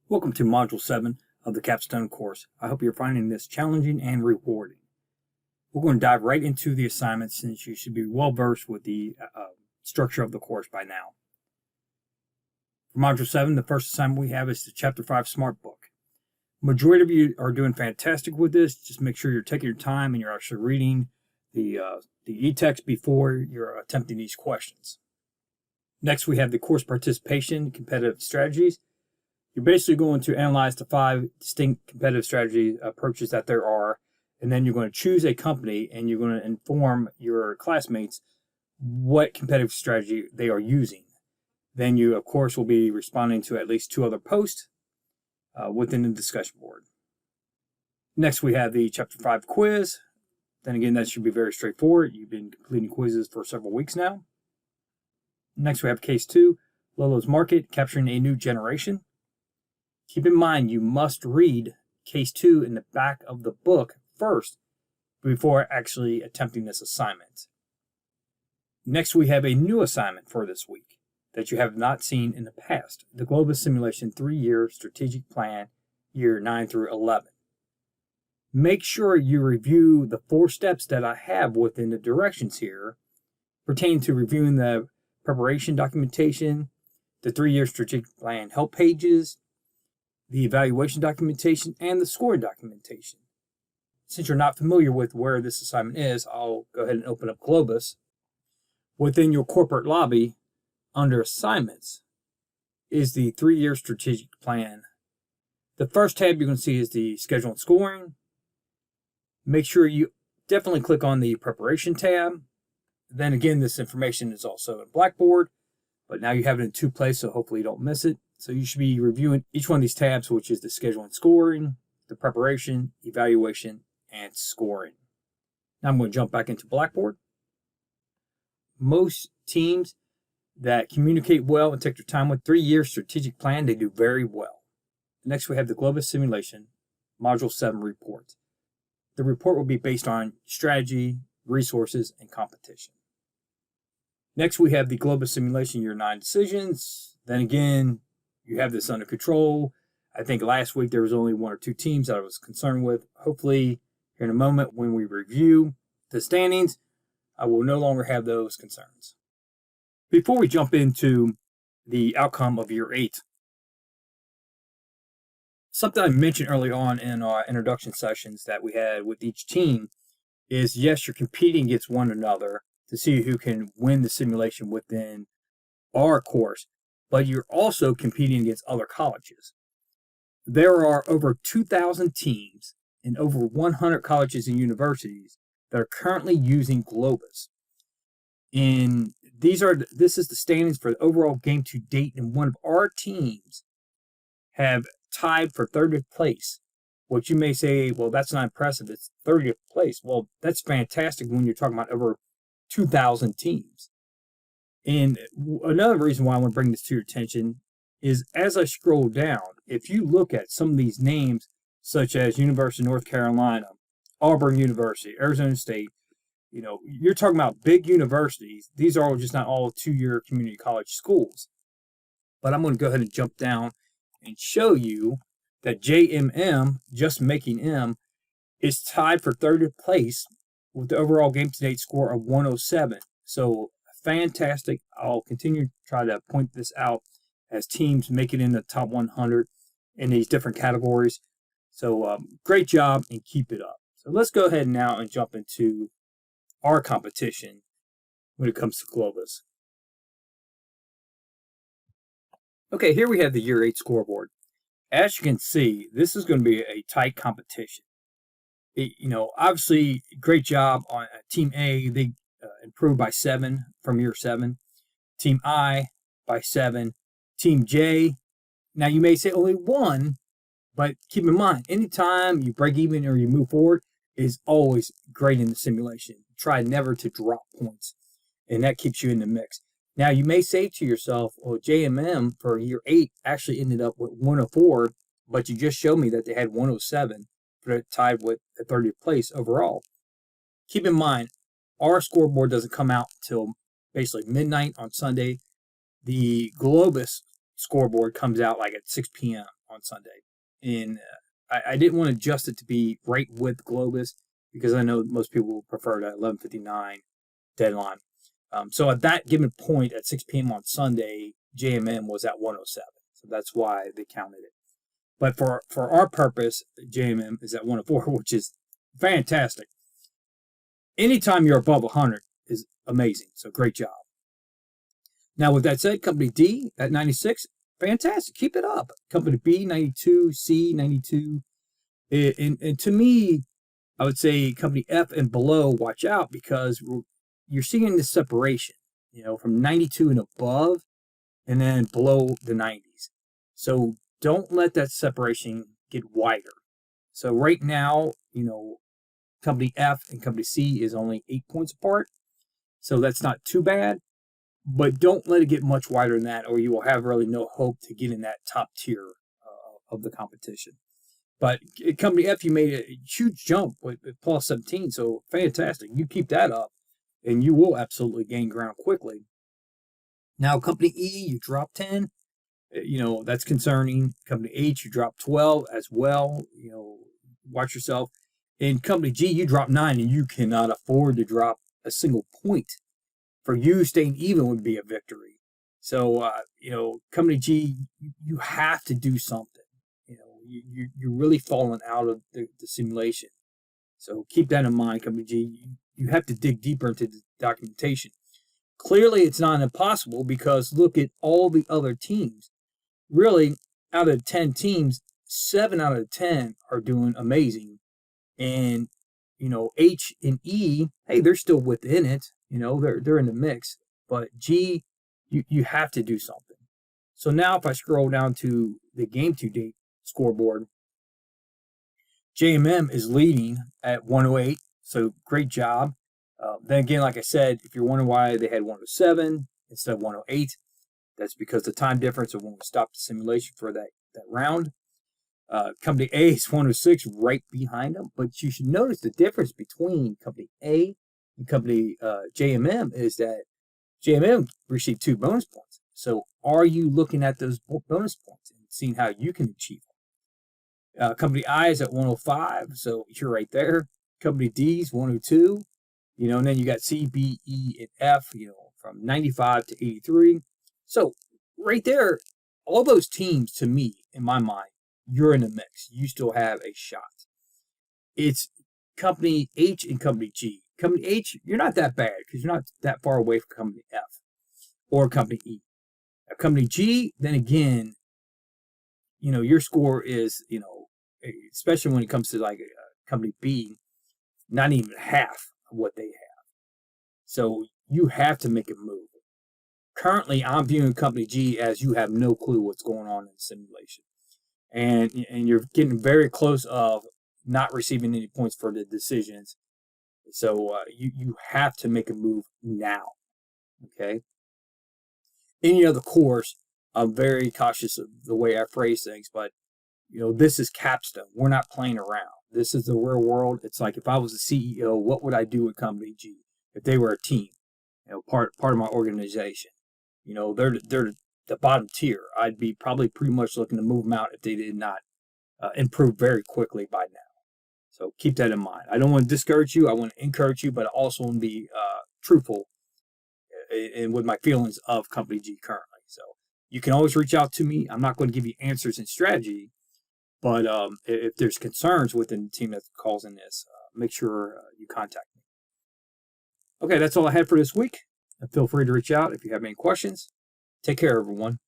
Welcome to Module 7 of the Capstone course. I hope you're finding this challenging and rewarding. We're going to dive right into the assignments since you should be well versed with the structure of the course by now. For Module 7, the first assignment we have is the Chapter 5 Smart Book. Majority of you are doing fantastic with this. Just make sure you're taking your time and you're actually reading the e-text before you're attempting these questions. Next, we have the course participation, competitive strategies. You're basically going to analyze the 5 distinct competitive strategy approaches that there are, and then you're going to choose a company and you're going to inform your classmates what competitive strategy they are using. Then you, of course, will be responding to at least 2 other posts within the discussion board. Next, we have the Chapter 5 quiz. Then again, that should be very straightforward. You've been completing quizzes for several weeks now. Next, we have Case 2, Lolo's Market, Capturing a New Generation. Keep in mind, you must read Case 2 in the back of the book first before actually attempting this assignment. Next, we have a new assignment for this week that you have not seen in the past, the Globus Simulation 3-Year Strategic Plan, Year 9 through 11. Make sure you review the 4 steps that I have within the directions here pertaining to reviewing the preparation documentation, the 3-year strategic plan help pages, the evaluation documentation, and the scoring documentation. Since you're not familiar with where this assignment is, I'll go ahead and open up Globus. Within your corporate lobby, under assignments, is the 3-year strategic plan. The first tab you're going to see is the schedule and scoring. Make sure you definitely click on the preparation tab. Then again, this information is also in Blackboard, but now you have it in 2 places, so hopefully you don't miss it. So you should be reviewing each one of these tabs, which is the schedule and scoring, the preparation, evaluation, and scoring. Now I'm going to jump back into Blackboard. Most teams that communicate well and take their time with 3-year strategic plan, they do very well. Next, we have the Globus Simulation, Module 7 report. The report will be based on strategy, resources, and competition. Next, we have the Globus Simulation Year 9 decisions. Then again, you have this under control. I think last week there was only 1 or 2 teams that I was concerned with. Hopefully, here in a moment when we review the standings, I will no longer have those concerns. Before we jump into the outcome of Year 8, something I mentioned early on in our introduction sessions that we had with each team is, yes, you're competing against one another to see who can win the simulation within our course, but you're also competing against other colleges. There are over 2,000 teams in over 100 colleges and universities that are currently using Globus. This is the standings for the overall game to date, and one of our teams have tied for 30th place. What you may say, well, that's not impressive. It's 30th place. Well, that's fantastic when you're talking about over 2,000 teams. And another reason why I want to bring this to your attention is as I scroll down, if you look at some of these names, such as University of North Carolina, Auburn University, Arizona State, you're talking about big universities. These are just not all 2-year community college schools. But I'm going to go ahead and jump down and show you that JMM, just making M, is tied for 30th place with the overall game-to-date score of 107. So fantastic. I'll continue to try to point this out as teams make it in the top 100 in these different categories. So great job and keep it up. So let's go ahead now and jump into our competition when it comes to Globus. Okay, here we have the Year 8 scoreboard. As you can see, this is going to be a tight competition. Obviously, great job on Team A. They improved by 7 from Year 7. Team I by 7. Team J, now you may say only 1, but keep in mind, anytime you break even or you move forward is always great in the simulation. Try never to drop points, and that keeps you in the mix. Now, you may say to yourself, well, JMM for Year 8 actually ended up with 104, but you just showed me that they had 107, tied with the 30th place overall. Keep in mind, our scoreboard doesn't come out till basically midnight on Sunday. The Globus scoreboard comes out like at 6 p.m. on Sunday. And I didn't want to adjust it to be right with Globus because I know most people prefer that 11:59 deadline. So at that given point at 6 p.m. on Sunday, JMM was at 107. So that's why they counted it. But for our purpose, JMM is at 104, which is fantastic. Anytime you're above 100 is amazing. So great job. Now, with that said, Company D at 96, fantastic. Keep it up. Company B, 92, C, 92. And to me, I would say Company F and below, watch out because you're seeing this separation, from 92 and above and then below the 90s. So don't let that separation get wider. So right now, Company F and Company C is only 8 points apart. So that's not too bad. But don't let it get much wider than that, or you will have really no hope to get in that top tier of the competition. But Company F, you made a huge jump with plus 17, so fantastic. You keep that up, and you will absolutely gain ground quickly. Now, Company E, you drop 10. That's concerning. Company H, you drop 12 as well. Watch yourself. In Company G, you drop 9, and you cannot afford to drop a single point. For you, staying even would be a victory. So, Company G, you have to do something. You're really falling out of the simulation. So keep that in mind, Company G. You have to dig deeper into the documentation. Clearly, it's not impossible because look at all the other teams. Really, out of 10 teams, 7 out of 10 are doing amazing. And H and E, hey, they're still within it. They're in the mix. But G, you have to do something. So now if I scroll down to the game to date scoreboard, JMM is leading at 108. So great job. Then again, like I said, if you're wondering why they had 107 instead of 108, that's because the time difference of when we stopped the simulation for that round. Company A is 106 right behind them, but you should notice the difference between Company A and Company JMM is that JMM received 2 bonus points. So are you looking at those bonus points and seeing how you can achieve them? Company I is at 105, so you're right there. Company D is 102, and then you got C, B, E, and F, from 95 to 83. So right there, all those teams, to me, in my mind, you're in the mix. You still have a shot. It's Company H and Company G. Company H, you're not that bad because you're not that far away from Company F or Company E. Company G, then again, your score is, especially when it comes to like Company B, not even half of what they have. So you have to make a move. Currently, I'm viewing Company G as you have no clue what's going on in the simulation. And you're getting very close of not receiving any points for the decisions. So you have to make a move now, okay? Any other course, I'm very cautious of the way I phrase things, but, this is Capstone. We're not playing around. This is the real world. It's like if I was the CEO, what would I do with Company G if they were a team, part of my organization? They're the bottom tier. I'd be probably pretty much looking to move them out if they did not improve very quickly by now. So keep that in mind. I don't want to discourage you. I want to encourage you, but I also want to be truthful in with my feelings of Company G currently. So you can always reach out to me. I'm not going to give you answers and strategy, but if there's concerns within the team that calls in this, make sure you contact me. Okay, that's all I had for this week. Feel free to reach out if you have any questions. Take care, everyone.